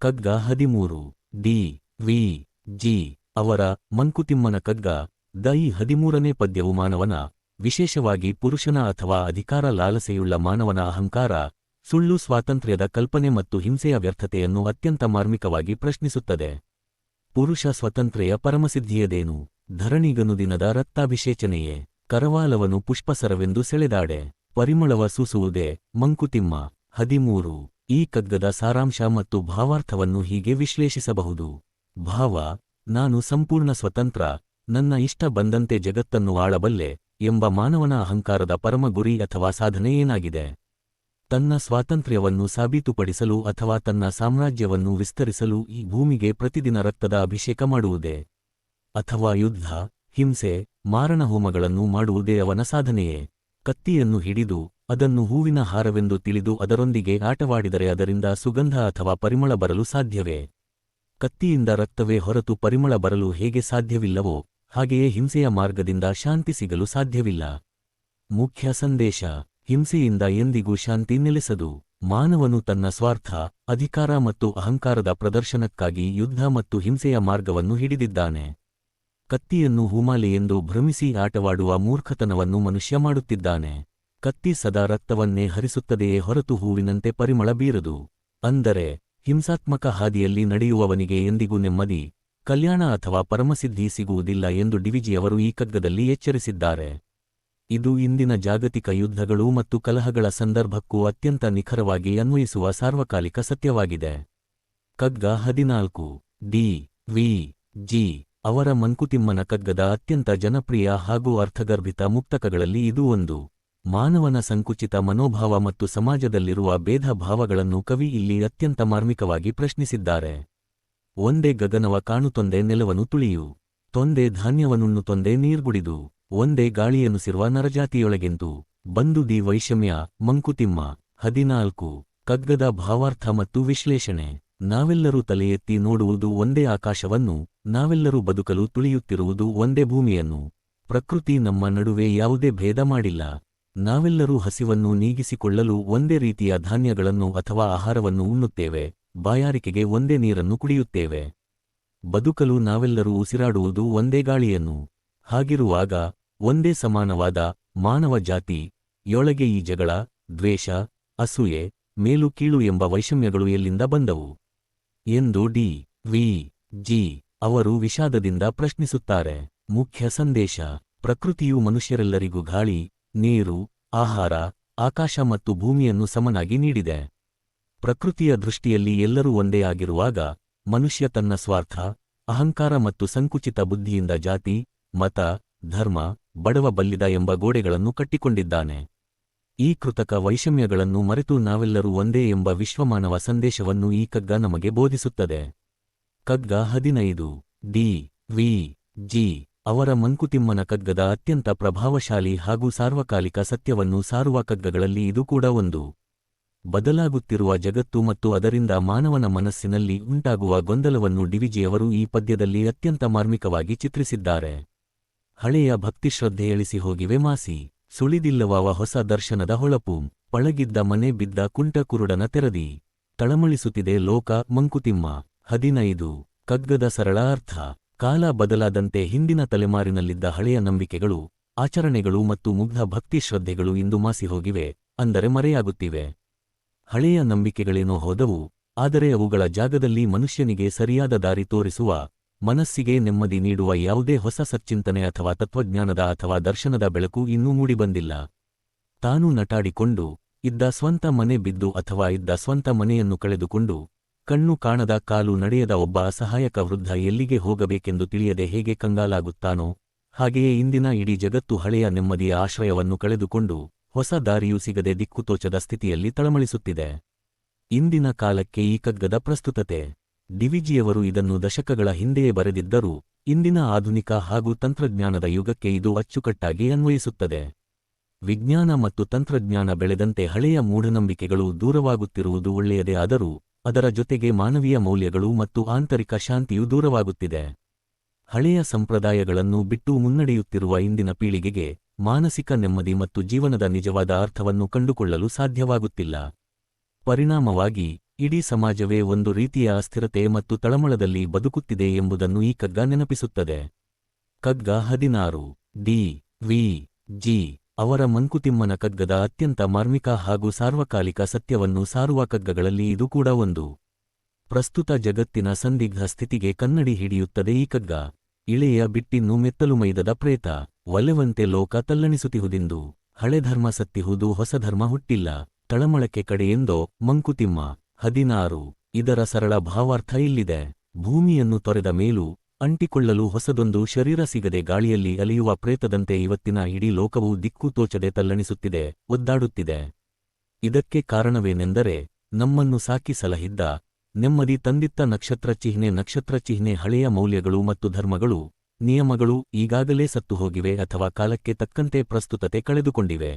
ಕಗ್ಗ 13 D. V. G. ಅವರ ಮಂಕುತಿಮ್ಮನ ಕಗ್ಗ the. ಈ 13ನೇ ಪದ್ಯವು ಮಾನವನ, ವಿಶೇಷವಾಗಿ ಪುರುಷನ ಅಥವಾ ಅಧಿಕಾರ ಲಾಲಸೆಯುಳ್ಳ ಮಾನವನ ಅಹಂಕಾರ, ಸುಳ್ಳು ಸ್ವಾತಂತ್ರ್ಯದ ಕಲ್ಪನೆ ಮತ್ತು ಹಿಂಸೆಯ ವ್ಯರ್ಥತೆಯನ್ನು ಅತ್ಯಂತ ಮಾರ್ಮಿಕವಾಗಿ ಪ್ರಶ್ನಿಸುತ್ತದೆ. ಪುರುಷ ಸ್ವತಂತ್ರೆಯ ಪರಮಸಿದ್ಧಿಯದೇನು? ಧರಣಿಗನುದಿನದ ರಕ್ತಾಭಿಷೇಚನೆಯೇ? ಕರವಾಲವನು ಪುಷ್ಪಸರವೆಂದು ಸೆಳೆದಾಡೆ, ಪರಿಮಳವ ಸೂಸುವುದೇ ಮಂಕುತಿಮ್ಮ. 13. ಈ ಕಗ್ಗದ ಸಾರಾಂಶ ಮತ್ತು ಭಾವಾರ್ಥವನ್ನು ಹೀಗೆ ವಿಶ್ಲೇಷಿಸಬಹುದು. ಭಾವ: ನಾನು ಸಂಪೂರ್ಣ ಸ್ವತಂತ್ರ, ನನ್ನ ಇಷ್ಟ ಬಂದಂತೆ ಜಗತ್ತನ್ನು ಆಳಬಲ್ಲೆ ಎಂಬ ಮಾನವನ ಅಹಂಕಾರದ ಪರಮ ಗುರಿ ಅಥವಾ ಸಾಧನೆ ಏನಾಗಿದೆ? ತನ್ನ ಸ್ವಾತಂತ್ರ್ಯವನ್ನು ಸಾಬೀತುಪಡಿಸಲು ಅಥವಾ ತನ್ನ ಸಾಮ್ರಾಜ್ಯವನ್ನು ವಿಸ್ತರಿಸಲು ಈ ಭೂಮಿಗೆ ಪ್ರತಿದಿನ ರಕ್ತದ ಅಭಿಷೇಕ ಮಾಡುವುದೇ? ಅಥವಾ ಯುದ್ಧ, ಹಿಂಸೆ, ಮಾರಣಹೋಮಗಳನ್ನು ಮಾಡುವುದೇ ಅವನ ಸಾಧನೆಯೇ? ಕತ್ತಿಯನ್ನು ಹಿಡಿದು ಅದನ್ನು ಹೂವಿನ ಹಾರವೆಂದು ತಿಳಿದು ಅದರೊಂದಿಗೆ ಆಟವಾಡಿದರೆ ಅದರಿಂದ ಸುಗಂಧ ಅಥವಾ ಪರಿಮಳ ಬರಲು ಸಾಧ್ಯವೇ? ಕತ್ತಿಯಿಂದ ರಕ್ತವೇ ಹೊರತು ಪರಿಮಳ ಬರಲು ಹೇಗೆ ಸಾಧ್ಯವಿಲ್ಲವೋ ಹಾಗೆಯೇ ಹಿಂಸೆಯ ಮಾರ್ಗದಿಂದ ಶಾಂತಿ ಸಿಗಲು ಸಾಧ್ಯವಿಲ್ಲ. ಮುಖ್ಯ ಸಂದೇಶ: ಹಿಂಸೆಯಿಂದ ಎಂದಿಗೂ ಶಾಂತಿ ನೆಲೆಸದು. ಮಾನವನು ತನ್ನ ಸ್ವಾರ್ಥ, ಅಧಿಕಾರ ಮತ್ತು ಅಹಂಕಾರದ ಪ್ರದರ್ಶನಕ್ಕಾಗಿ ಯುದ್ಧ ಮತ್ತು ಹಿಂಸೆಯ ಮಾರ್ಗವನ್ನು ಹಿಡಿದಿದ್ದಾನೆ. ಕತ್ತಿಯನ್ನು ಹೂಮಾಲೆಯೆಂದು ಭ್ರಮಿಸಿ ಆಟವಾಡುವ ಮೂರ್ಖತನವನ್ನು ಮನುಷ್ಯ ಮಾಡುತ್ತಿದ್ದಾನೆ. ಕತ್ತಿ ಸದಾ ರಕ್ತವನ್ನೇ ಹರಿಸುತ್ತದೆಯೇ ಹೊರತು ಹೂವಿನಂತೆ ಪರಿಮಳ ಬೀರದು. ಅಂದರೆ ಹಿಂಸಾತ್ಮಕ ಹಾದಿಯಲ್ಲಿ ನಡೆಯುವವನಿಗೆ ಎಂದಿಗೂ ನೆಮ್ಮದಿ, ಕಲ್ಯಾಣ ಅಥವಾ ಪರಮಸಿದ್ಧಿ ಸಿಗುವುದಿಲ್ಲ ಎಂದು ಡಿವಿಜಿಯವರು ಈ ಕಗ್ಗದಲ್ಲಿ ಎಚ್ಚರಿಸಿದ್ದಾರೆ. ಇದು ಇಂದಿನ ಜಾಗತಿಕ ಯುದ್ಧಗಳು ಮತ್ತು ಕಲಹಗಳ ಸಂದರ್ಭಕ್ಕೂ ಅತ್ಯಂತ ನಿಖರವಾಗಿ ಅನ್ವಯಿಸುವ ಸಾರ್ವಕಾಲಿಕ ಸತ್ಯವಾಗಿದೆ. ಕಗ್ಗ 14 ಡಿ. ವಿ. ಜಿ. ಅವರ ಮಂಕುತಿಮ್ಮನ ಕಗ್ಗದ ಅತ್ಯಂತ ಜನಪ್ರಿಯ ಹಾಗೂ ಅರ್ಥಗರ್ಭಿತ ಮುಕ್ತಕಗಳಲ್ಲಿ ಇದು ಒಂದು. ಮಾನವನ ಸಂಕುಚಿತ ಮನೋಭಾವ ಮತ್ತು ಸಮಾಜದಲ್ಲಿರುವ ಭೇದ ಭಾವಗಳನ್ನು ಕವಿ ಇಲ್ಲಿ ಅತ್ಯಂತ ಮಾರ್ಮಿಕವಾಗಿ ಪ್ರಶ್ನಿಸಿದ್ದಾರೆ. ಒಂದೇ ಗಗನವ ಕಾಣುತ್ತೊಂದೇ ನೆಲವನು ತುಳಿಯು, ತೊಂದೆ ಧಾನ್ಯವನುಣ್ಣು ತೊಂದೆ ನೀರ್ಗುಡಿದು, ಒಂದೇ ಗಾಳಿಯನುಸಿರುವ ನರಜಾತಿಯೊಳಗೆಂತು ಬಂದು ದಿ ವೈಷಮ್ಯ. ಮಂಕುತಿಮ್ಮ. 14. ಕಗ್ಗದ ಭಾವಾರ್ಥ ಮತ್ತು ವಿಶ್ಲೇಷಣೆ. ನಾವೆಲ್ಲರೂ ತಲೆ ಎತ್ತಿ ನೋಡುವುದು ಒಂದೇ ಆಕಾಶವನ್ನು, ನಾವೆಲ್ಲರೂ ಬದುಕಲು ತುಳಿಯುತ್ತಿರುವುದು ಒಂದೇ ಭೂಮಿಯನ್ನು. ಪ್ರಕೃತಿ ನಮ್ಮ ನಡುವೆ ಯಾವುದೇ ಭೇದ ಮಾಡಿಲ್ಲ. ನಾವೆಲ್ಲರೂ ಹಸಿವನ್ನು ನೀಗಿಸಿಕೊಳ್ಳಲು ಒಂದೇ ರೀತಿಯ ಧಾನ್ಯಗಳನ್ನು ಅಥವಾ ಆಹಾರವನ್ನು ಉಣ್ಣುತ್ತೇವೆ, ಬಾಯಾರಿಕೆಗೆ ಒಂದೇ ನೀರನ್ನು ಕುಡಿಯುತ್ತೇವೆ. ಬದುಕಲು ನಾವೆಲ್ಲರೂ ಉಸಿರಾಡುವುದು ಒಂದೇ ಗಾಳಿಯನ್ನು. ಹಾಗಿರುವಾಗ ಒಂದೇ ಸಮಾನವಾದ ಮಾನವ ಜಾತಿ ಯೊಳಗೆ ಈ ಜಗಳ, ದ್ವೇಷ, ಅಸೂಯೆ, ಮೇಲು ಕೀಳು ಎಂಬ ವೈಷಮ್ಯಗಳು ಎಲ್ಲಿಂದ ಬಂದವು ಎಂದು ಡಿ. ವಿ. ಜಿ. ಅವರು ವಿಷಾದದಿಂದ ಪ್ರಶ್ನಿಸುತ್ತಾರೆ. ಮುಖ್ಯ ಸಂದೇಶ: ಪ್ರಕೃತಿಯು ಮನುಷ್ಯರೆಲ್ಲರಿಗೂ ಗಾಳಿ, ನೀರು, ಆಹಾರ, ಆಕಾಶ ಮತ್ತು ಭೂಮಿಯನ್ನು ಸಮನಾಗಿ ನೀಡಿದೆ. ಪ್ರಕೃತಿಯ ದೃಷ್ಟಿಯಲ್ಲಿ ಎಲ್ಲರೂ ಒಂದೇ ಆಗಿರುವಾಗ ಮನುಷ್ಯ ತನ್ನ ಸ್ವಾರ್ಥ, ಅಹಂಕಾರ ಮತ್ತು ಸಂಕುಚಿತ ಬುದ್ಧಿಯಿಂದ ಜಾತಿ, ಮತ, ಧರ್ಮ, ಬಡವ ಬಲ್ಲಿದ ಎಂಬ ಗೋಡೆಗಳನ್ನು ಕಟ್ಟಿಕೊಂಡಿದ್ದಾನೆ. ಈ ಕೃತಕ ವೈಷಮ್ಯಗಳನ್ನು ಮರೆತು ನಾವೆಲ್ಲರೂ ಒಂದೇ ಎಂಬ ವಿಶ್ವಮಾನವ ಸಂದೇಶವನ್ನು ಈ ಕಗ್ಗ ನಮಗೆ ಬೋಧಿಸುತ್ತದೆ. ಕಗ್ಗ 15 ಡಿ. ವಿ. ಜಿ. ಅವರ ಮಂಕುತಿಮ್ಮನ ಕಗ್ಗದ ಅತ್ಯಂತ ಪ್ರಭಾವಶಾಲಿ ಹಾಗೂ ಸಾರ್ವಕಾಲಿಕ ಸತ್ಯವನ್ನು ಸಾರುವ ಕಗ್ಗಗಳಲ್ಲಿ ಇದು ಕೂಡ ಒಂದು. ಬದಲಾಗುತ್ತಿರುವ ಜಗತ್ತು ಮತ್ತು ಅದರಿಂದ ಮಾನವನ ಮನಸ್ಸಿನಲ್ಲಿ ಉಂಟಾಗುವ ಗೊಂದಲವನ್ನು ಡಿವಿಜಿಯವರು ಈ ಪದ್ಯದಲ್ಲಿ ಅತ್ಯಂತ ಮಾರ್ಮಿಕವಾಗಿ ಚಿತ್ರಿಸಿದ್ದಾರೆ. ಹಳೆಯ ಭಕ್ತಿಶ್ರದ್ಧೆ ಎಳಿಸಿ ಹೋಗಿವೆ ಮಾಸಿ, ಸುಳಿದಿಲ್ಲವವ ಹೊಸ ದರ್ಶನದ ಹೊಳಪು, ಪಳಗಿದ್ದ ಮನೆ ಬಿದ್ದ ಕುಂಟ ಕುರುಡನ ತೆರದಿ, ತಳಮಳಿಸುತ್ತಿದೆ ಲೋಕ. ಮಂಕುತಿಮ್ಮ. 15. ಕಗ್ಗದ ಸರಳ ಅರ್ಥ. ಕಾಲ ಬದಲಾದಂತೆ ಹಿಂದಿನ ತಲೆಮಾರಿನಲ್ಲಿದ್ದ ಹಳೆಯ ನಂಬಿಕೆಗಳು, ಆಚರಣೆಗಳು ಮತ್ತು ಮುಗ್ಧ ಭಕ್ತಿ ಶ್ರದ್ಧೆಗಳು ಇಂದು ಮಾಸಿ ಹೋಗಿವೆ, ಅಂದರೆ ಮರೆಯಾಗುತ್ತಿವೆ. ಹಳೆಯ ನಂಬಿಕೆಗಳೇನೋ ಹೋದವು, ಆದರೆ ಅವುಗಳ ಜಾಗದಲ್ಲಿ ಮನುಷ್ಯನಿಗೆ ಸರಿಯಾದ ದಾರಿ ತೋರಿಸುವ, ಮನಸ್ಸಿಗೆ ನೆಮ್ಮದಿ ನೀಡುವ ಯಾವುದೇ ಹೊಸ ಸಚ್ಚಿಂತನೆ ಅಥವಾ ತತ್ವಜ್ಞಾನದ ಅಥವಾ ದರ್ಶನದ ಬೆಳಕು ಇನ್ನೂ ಮೂಡಿಬಂದಿಲ್ಲ. ತಾನು ನಟಾಡಿಕೊಂಡು ಇದ್ದ ಸ್ವಂತ ಮನೆ ಬಿದ್ದು ಅಥವಾ ಇದ್ದ ಸ್ವಂತ ಮನೆಯನ್ನು ಕಳೆದುಕೊಂಡು ಕಣ್ಣು ಕಾಣದ ಕಾಲು ನಡೆಯದ ಒಬ್ಬ ಅಸಹಾಯಕ ವೃದ್ಧ ಎಲ್ಲಿಗೆ ಹೋಗಬೇಕೆಂದು ತಿಳಿಯದೆ ಹೇಗೆ ಕಂಗಾಲಾಗುತ್ತಾನೋ, ಹಾಗೆಯೇ ಇಂದಿನ ಇಡೀ ಜಗತ್ತು ಹಳೆಯ ನೆಮ್ಮದಿಯ ಆಶ್ರಯವನ್ನು ಕಳೆದುಕೊಂಡು ಹೊಸ ದಾರಿಯೂ ಸಿಗದೆ ದಿಕ್ಕುತೋಚದ ಸ್ಥಿತಿಯಲ್ಲಿ ತಳಮಳಿಸುತ್ತಿದೆ. ಇಂದಿನ ಕಾಲಕ್ಕೆ ಈ ಕಗ್ಗದ ಪ್ರಸ್ತುತತೆ. ಡಿವಿಜಿಯವರು ಇದನ್ನು ದಶಕಗಳ ಹಿಂದೆಯೇ ಬರೆದಿದ್ದರೂ ಇಂದಿನ ಆಧುನಿಕ ಹಾಗೂ ತಂತ್ರಜ್ಞಾನದ ಯುಗಕ್ಕೆ ಇದು ಅಚ್ಚುಕಟ್ಟಾಗಿ ಅನ್ವಯಿಸುತ್ತದೆ. ವಿಜ್ಞಾನ ಮತ್ತು ತಂತ್ರಜ್ಞಾನ ಬೆಳೆದಂತೆ ಹಳೆಯ ಮೂಢನಂಬಿಕೆಗಳು ದೂರವಾಗುತ್ತಿರುವುದು ಒಳ್ಳೆಯದೇ, ಆದರೂ ಅದರ ಜೊತೆಗೆ ಮಾನವೀಯ ಮೌಲ್ಯಗಳು ಮತ್ತು ಆಂತರಿಕ ಶಾಂತಿಯೂ ದೂರವಾಗುತ್ತಿದೆ. ಹಳೆಯ ಸಂಪ್ರದಾಯಗಳನ್ನು ಬಿಟ್ಟು ಮುನ್ನಡೆಯುತ್ತಿರುವ ಇಂದಿನ ಪೀಳಿಗೆಗೆ ಮಾನಸಿಕ ನೆಮ್ಮದಿ ಮತ್ತು ಜೀವನದ ನಿಜವಾದ ಅರ್ಥವನ್ನು ಕಂಡುಕೊಳ್ಳಲು ಸಾಧ್ಯವಾಗುತ್ತಿಲ್ಲ. ಪರಿಣಾಮವಾಗಿ ಇಡೀ ಸಮಾಜವೇ ಒಂದು ರೀತಿಯ ಅಸ್ಥಿರತೆ ಮತ್ತು ತಳಮಳದಲ್ಲಿ ಬದುಕುತ್ತಿದೆ ಎಂಬುದನ್ನು ಈ ಕಗ್ಗ ನೆನಪಿಸುತ್ತದೆ. ಕಗ್ಗ 16 ಡಿ. ವಿ. ಜಿ. ಅವರ ಮಂಕುತಿಮ್ಮನ ಕಗ್ಗದ ಅತ್ಯಂತ ಮಾರ್ಮಿಕ ಹಾಗೂ ಸಾರ್ವಕಾಲಿಕ ಸತ್ಯವನ್ನು ಸಾರುವ ಕಗ್ಗಗಳಲ್ಲಿ ಇದು ಕೂಡ ಒಂದು. ಪ್ರಸ್ತುತ ಜಗತ್ತಿನ ಸಂದಿಗ್ಧ ಸ್ಥಿತಿಗೆ ಕನ್ನಡಿ ಹಿಡಿಯುತ್ತದೆ ಈ ಕಗ್ಗ. ಇಳೆಯ ಬಿಟ್ಟಿನ್ನು ಮೆತ್ತಲು ಮೈದದ ಪ್ರೇತ, ಒಲೆವಂತೆ ಲೋಕ ತಲ್ಲಣಿಸುತ್ತಿಹುದೆಂದು, ಹಳೆ ಧರ್ಮ ಸತ್ತಿಹುದು ಹೊಸ ಧರ್ಮ ಹುಟ್ಟಿಲ್ಲ, ತಳಮಳಕ್ಕೆ ಕಡೆಯೆಂದೋ ಮಂಕುತಿಮ್ಮ. 16 ಇದರ ಸರಳ ಭಾವಾರ್ಥ ಇಲ್ಲಿದೆ. ಭೂಮಿಯನ್ನು ತೊರೆದ ಮೇಲೂ ಅಂಟಿಕೊಳ್ಳಲು ಹೊಸದೊಂದು ಶರೀರ ಸಿಗದೆ ಗಾಳಿಯಲ್ಲಿ ಅಲಿಯುವ ಪ್ರೇತದಂತೆ ಇವತ್ತಿನ ಇಡೀ ಲೋಕವು ದಿಕ್ಕು ತೋಚದೆ ತಲ್ಲಣಿಸುತ್ತಿದೆ, ಒದ್ದಾಡುತ್ತಿದೆ. ಇದಕ್ಕೆ ಕಾರಣವೇನೆಂದರೆ ನಮ್ಮನ್ನು ಸಾಕಿ ಸಲಹಿದ್ದ, ನೆಮ್ಮದಿ ತಂದಿತ್ತ ನಕ್ಷತ್ರಚಿಹ್ನೆ ಹಳೆಯ ಮೌಲ್ಯಗಳು ಮತ್ತು ಧರ್ಮಗಳು, ನಿಯಮಗಳು ಈಗಾಗಲೇ ಸತ್ತುಹೋಗಿವೆ ಅಥವಾ ಕಾಲಕ್ಕೆ ತಕ್ಕಂತೆ ಪ್ರಸ್ತುತತೆ ಕಳೆದುಕೊಂಡಿವೆ.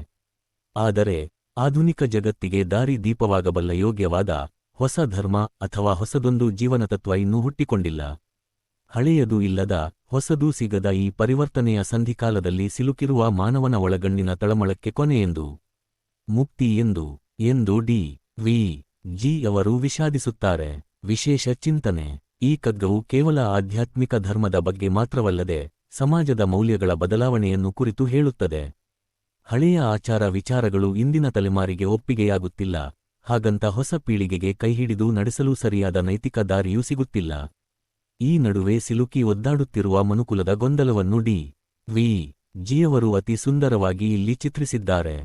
ಆದರೆ ಆಧುನಿಕ ಜಗತ್ತಿಗೆ ದಾರಿ ದೀಪವಾಗಬಲ್ಲ ಯೋಗ್ಯವಾದ ಹೊಸ ಧರ್ಮ ಅಥವಾ ಹೊಸದೊಂದು ಜೀವನತತ್ವ ಇನ್ನೂ ಹುಟ್ಟಿಕೊಂಡಿಲ್ಲ. ಹಳೆಯದೂ ಇಲ್ಲದ, ಹೊಸದೂ ಸಿಗದ ಈ ಪರಿವರ್ತನೆಯ ಸಂಧಿಕಾಲದಲ್ಲಿ ಸಿಲುಕಿರುವ ಮಾನವನ ಒಳಗಣ್ಣಿನ ತಳಮಳಕ್ಕೆ ಕೊನೆಯೆಂದು, ಮುಕ್ತಿ ಎಂದು ಡಿ. ವಿ. ಜಿ. ಅವರು ವಿಷಾದಿಸುತ್ತಾರೆ. ವಿಶೇಷ ಚಿಂತನೆ. ಈ ಕಗ್ಗವು ಕೇವಲ ಆಧ್ಯಾತ್ಮಿಕ ಧರ್ಮದ ಬಗ್ಗೆ ಮಾತ್ರವಲ್ಲದೆ ಸಮಾಜದ ಮೌಲ್ಯಗಳ ಬದಲಾವಣೆಯನ್ನು ಕುರಿತು ಹೇಳುತ್ತದೆ. ಹಳೆಯ ಆಚಾರ ವಿಚಾರಗಳು ಇಂದಿನ ತಲೆಮಾರಿಗೆ ಒಪ್ಪಿಗೆಯಾಗುತ್ತಿಲ್ಲ, ಹಾಗಂತ ಹೊಸ ಪೀಳಿಗೆಗೆ ಕೈಹಿಡಿದು ನಡೆಸಲು ಸರಿಯಾದ ನೈತಿಕ ದಾರಿಯೂ ಸಿಗುತ್ತಿಲ್ಲ. ಈ ನಡುವೆ ಸಿಲುಕಿ ಒದ್ದಾಡುತ್ತಿರುವ ಮನುಕುಲದ ಗೊಂದಲವನ್ನು ಡಿ. ವಿ. ಜಿಯವರು ಅತಿ ಸುಂದರವಾಗಿ ಇಲ್ಲಿ ಚಿತ್ರಿಸಿದ್ದಾರೆ.